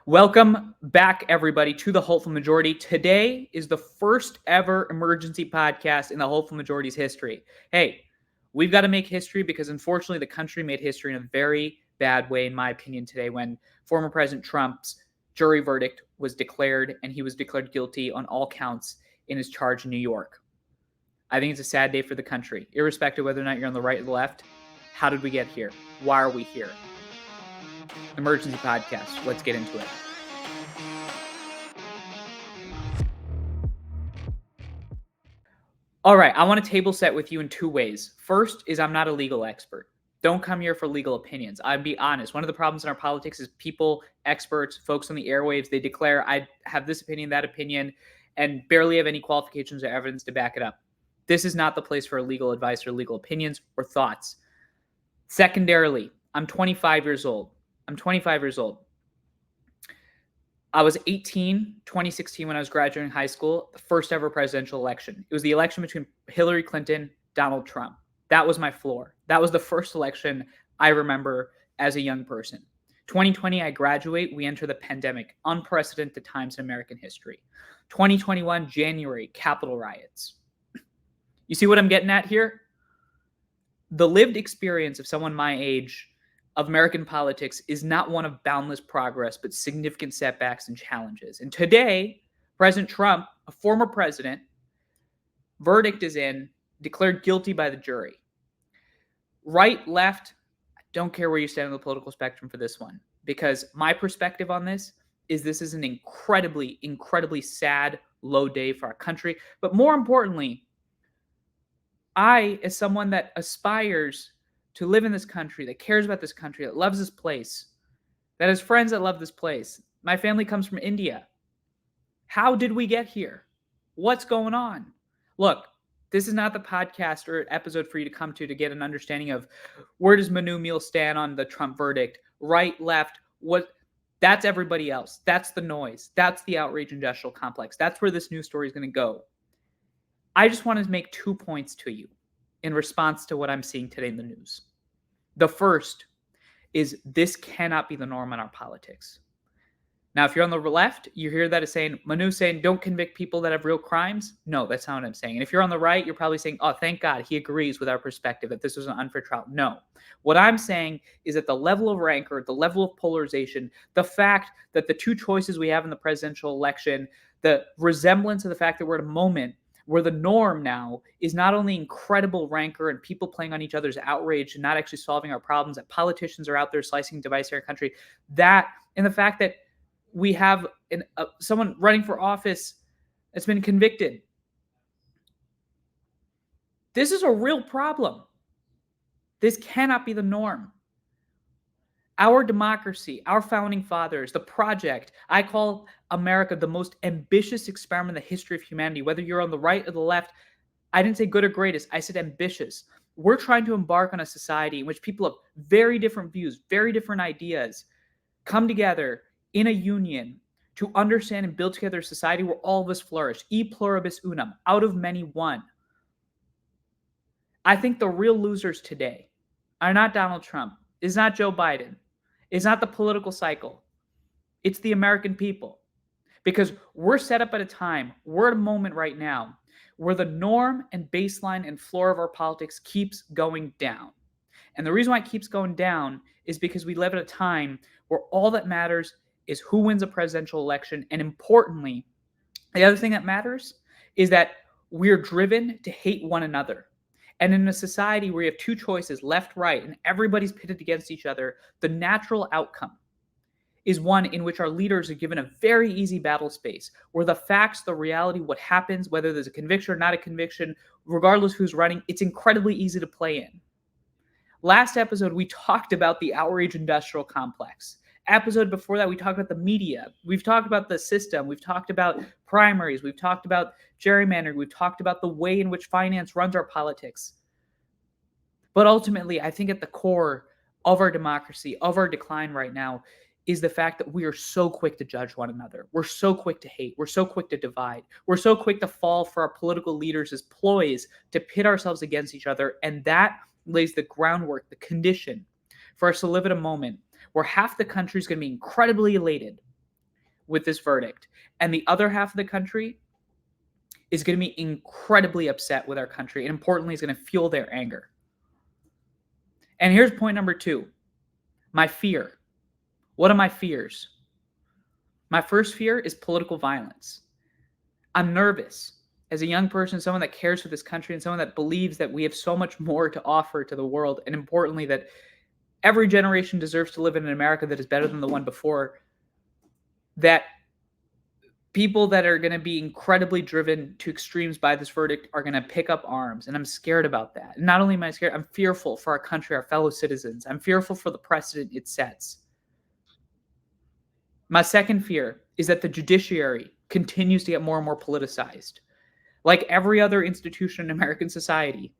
Welcome back, everybody, to the Hopeful Majority. Today is the first ever emergency podcast in the Hopeful Majority's history. Hey, we've got to make history because unfortunately the country made history in a very bad way, in my opinion, today when former President Trump's jury verdict was declared and he was declared guilty on all counts in his charge in New York. I think it's a sad day for the country, irrespective of whether or not you're on the right or the left. How did we get here? Why are we here? Emergency podcast. Let's get into it. All right, I want to table set with you in two ways. First is I'm not a legal expert. Don't come here for legal opinions. I'd be honest. One of the problems in our politics is people, experts, folks on the airwaves, they declare I have this opinion, that opinion, and barely have any qualifications or evidence to back it up. This is not the place for legal advice or legal opinions or thoughts. Secondarily, I'm 25 years old. I was 18, 2016, when I was graduating high school, the first ever presidential election. It was the election between Hillary Clinton, Donald Trump. That was my floor. That was the first election I remember as a young person. 2020, I graduate. We enter the pandemic. Unprecedented times in American history. 2021, January, Capitol riots. You see what I'm getting at here? The lived experience of someone my age of American politics is not one of boundless progress, but significant setbacks and challenges. And today, President Trump, a former president, verdict is in, declared guilty by the jury. Right, left, I don't care where you stand on the political spectrum for this one, because my perspective on this is an incredibly, incredibly sad, low day for our country. But more importantly, I, as someone that aspires to live in this country, that cares about this country, that loves this place, that has friends that love this place. My family comes from India. How did we get here? What's going on? Look, this is not the podcast or episode for you to come to get an understanding of where does Manu Meal stand on the Trump verdict, right, left, what. That's everybody else. That's the noise. That's the outrage industrial complex. That's where this news story is going to go. I just want to make 2 points to you in response to what I'm seeing today in the news. The first is this cannot be the norm in our politics. Now, if you're on the left, you hear that as saying, Manu saying, don't convict people that have real crimes. No, that's not what I'm saying. And if you're on the right, you're probably saying, oh, thank God he agrees with our perspective that this was an unfair trial. No. What I'm saying is that the level of rancor, the level of polarization, the fact that the two choices we have in the presidential election, the resemblance of the fact that we're at a moment where the norm now is not only incredible rancor and people playing on each other's outrage and not actually solving our problems, that politicians are out there slicing and dicing our country, that, and the fact that we have someone running for office that's been convicted. This is a real problem. This cannot be the norm. Our democracy, our founding fathers, the project, I call America the most ambitious experiment in the history of humanity. Whether you're on the right or the left, I didn't say good or greatest, I said ambitious. We're trying to embark on a society in which people of very different views, very different ideas, come together in a union to understand and build together a society where all of us flourish. E pluribus unum, out of many one. I think the real losers today are not Donald Trump, is not Joe Biden, it's not the political cycle. It's the American people. Because we're set up at a time, we're at a moment right now where the norm and baseline and floor of our politics keeps going down. And the reason why it keeps going down is because we live at a time where all that matters is who wins a presidential election. And importantly, the other thing that matters is that we're driven to hate one another. And in a society where you have two choices, left, right, and everybody's pitted against each other, the natural outcome is one in which our leaders are given a very easy battle space where the facts, the reality, what happens, whether there's a conviction or not a conviction, regardless who's running, it's incredibly easy to play in. Last episode, we talked about the outrage industrial complex. Episode before that, we talked about the media. We've talked about the system. We've talked about primaries. We've talked about gerrymandering. We've talked about the way in which finance runs our politics. But ultimately, I think at the core of our democracy, of our decline right now, is the fact that we are so quick to judge one another. We're so quick to hate. We're so quick to divide. We're so quick to fall for our political leaders as ploys to pit ourselves against each other. And that lays the groundwork, the condition for us to live at a moment where half the country is going to be incredibly elated with this verdict. And the other half of the country is going to be incredibly upset with our country. And importantly, is going to fuel their anger. And here's point number 2. My fear. What are my fears? My first fear is political violence. I'm nervous as a young person, someone that cares for this country and someone that believes that we have so much more to offer to the world. And importantly, that every generation deserves to live in an America that is better than the one before. That people that are going to be incredibly driven to extremes by this verdict are going to pick up arms. And I'm scared about that. And not only am I scared, I'm fearful for our country, our fellow citizens. I'm fearful for the precedent it sets. My second fear is that the judiciary continues to get more and more politicized. Like every other institution in American society,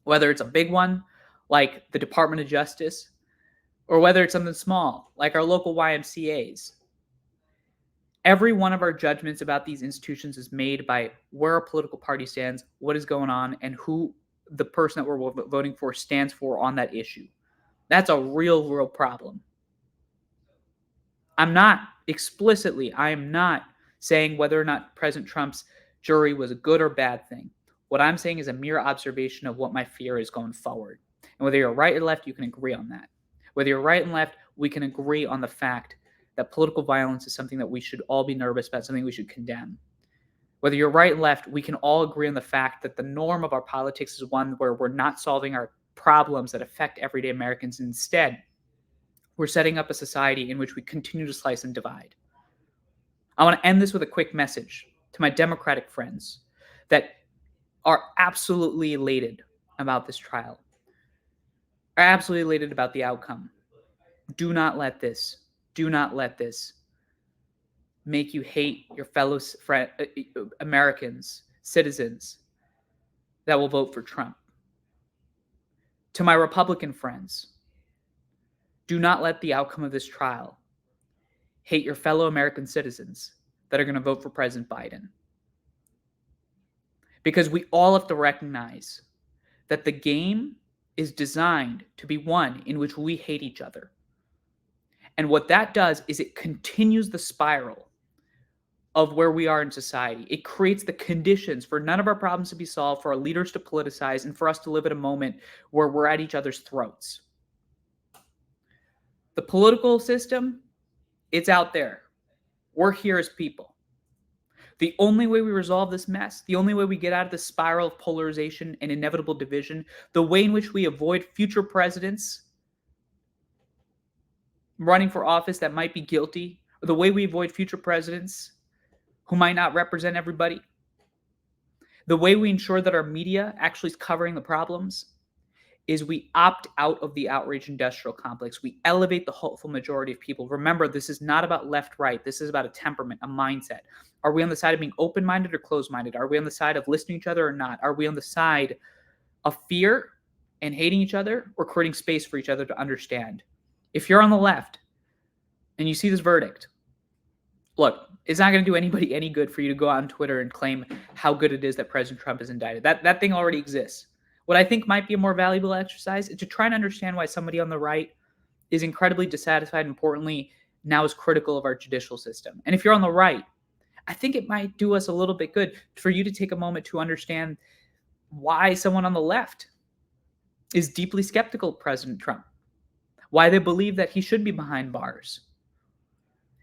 whether it's a big one, like the Department of Justice, or whether it's something small, like our local YMCAs. Every one of our judgments about these institutions is made by where a political party stands, what is going on, and who the person that we're voting for stands for on that issue. That's a real problem. I am not saying whether or not President Trump's jury was a good or bad thing. What I'm saying is a mere observation of what my fear is going forward. And whether you're right or left, you can agree on that. Whether you're right and left, we can agree on the fact that political violence is something that we should all be nervous about, something we should condemn. Whether you're right and left, we can all agree on the fact that the norm of our politics is one where we're not solving our problems that affect everyday Americans. Instead, we're setting up a society in which we continue to slice and divide. I want to end this with a quick message to my Democratic friends that are absolutely elated about this trial, are absolutely elated about the outcome. Do not let this make you hate your fellow Americans, citizens that will vote for Trump. To my Republican friends, do not let the outcome of this trial hate your fellow American citizens that are going to vote for President Biden. Because we all have to recognize that the game is designed to be one in which we hate each other. And what that does is it continues the spiral of where we are in society. It creates the conditions for none of our problems to be solved, for our leaders to politicize, and for us to live at a moment where we're at each other's throats. The political system, it's out there. We're here as people. The only way we resolve this mess, the only way we get out of this spiral of polarization and inevitable division, the way in which we avoid future presidents running for office that might be guilty, or the way we avoid future presidents who might not represent everybody, the way we ensure that our media actually is covering the problems, is we opt out of the outrage industrial complex. We elevate the hopeful majority of people. Remember, this is not about left-right. This is about a temperament, a mindset. Are we on the side of being open-minded or closed-minded? Are we on the side of listening to each other or not? Are we on the side of fear and hating each other, or creating space for each other to understand? If you're on the left and you see this verdict, look, it's not going to do anybody any good for you to go out on Twitter and claim how good it is that President Trump is indicted. That thing already exists. What I think might be a more valuable exercise is to try and understand why somebody on the right is incredibly dissatisfied, importantly, now is critical of our judicial system. And if you're on the right, I think it might do us a little bit good for you to take a moment to understand why someone on the left is deeply skeptical of President Trump, why they believe that he should be behind bars.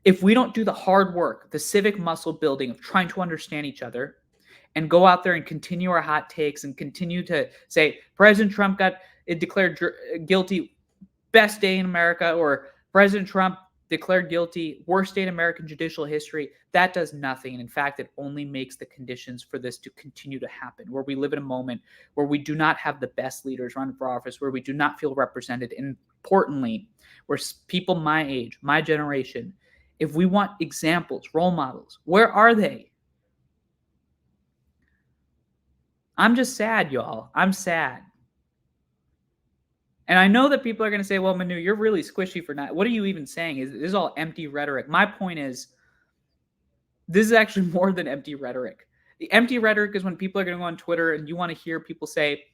If we don't do the hard work, the civic muscle building of trying to understand each other, and go out there and continue our hot takes and continue to say President Trump got declared guilty, best day in America, or President Trump declared guilty, worst day in American judicial history, that does nothing. And in fact, it only makes the conditions for this to continue to happen, where we live in a moment where we do not have the best leaders running for office, where we do not feel represented, and importantly, where people my age, my generation, if we want examples, role models, where are they? I'm just sad, y'all. I'm sad. And I know that people are going to say, well, Manu, you're really squishy for not. What are you even saying? This is all empty rhetoric. My point is, this is actually more than empty rhetoric. The empty rhetoric is when people are going to go on Twitter and you want to hear people say,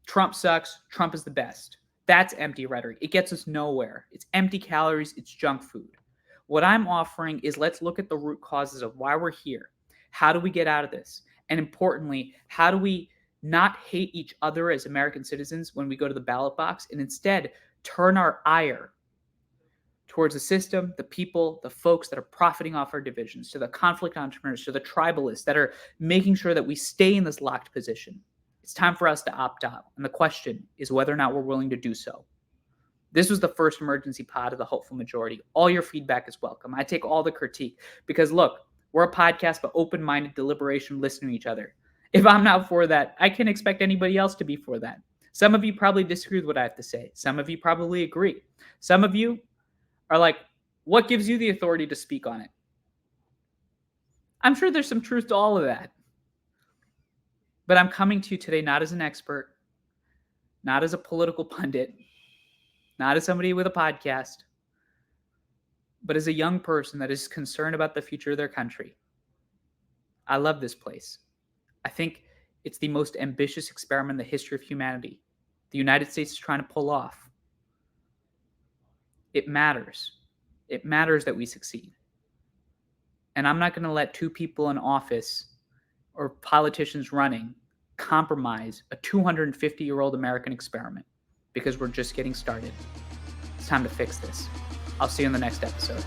Trump sucks, Trump is the best. That's empty rhetoric. It gets us nowhere. It's empty calories. It's junk food. What I'm offering is let's look at the root causes of why we're here. How do we get out of this? And importantly, how do we not hate each other as American citizens when we go to the ballot box and instead turn our ire towards the system, the people, the folks that are profiting off our divisions, to the conflict entrepreneurs, to the tribalists that are making sure that we stay in this locked position. It's time for us to opt out. And the question is whether or not we're willing to do so. This was the first emergency pod of the Hopeful Majority. All your feedback is welcome. I take all the critique because look, we're a podcast, but open-minded deliberation, listening to each other. If I'm not for that, I can expect anybody else to be for that. Some of you probably disagree with what I have to say. Some of you probably agree. Some of you are like, what gives you the authority to speak on it? I'm sure there's some truth to all of that. But I'm coming to you today not as an expert, not as a political pundit, not as somebody with a podcast, but as a young person that is concerned about the future of their country. I love this place. I think it's the most ambitious experiment in the history of humanity. The United States is trying to pull off. It matters. It matters that we succeed. And I'm not going to let two people in office or politicians running compromise a 250-year-old American experiment because we're just getting started. It's time to fix this. I'll see you in the next episode.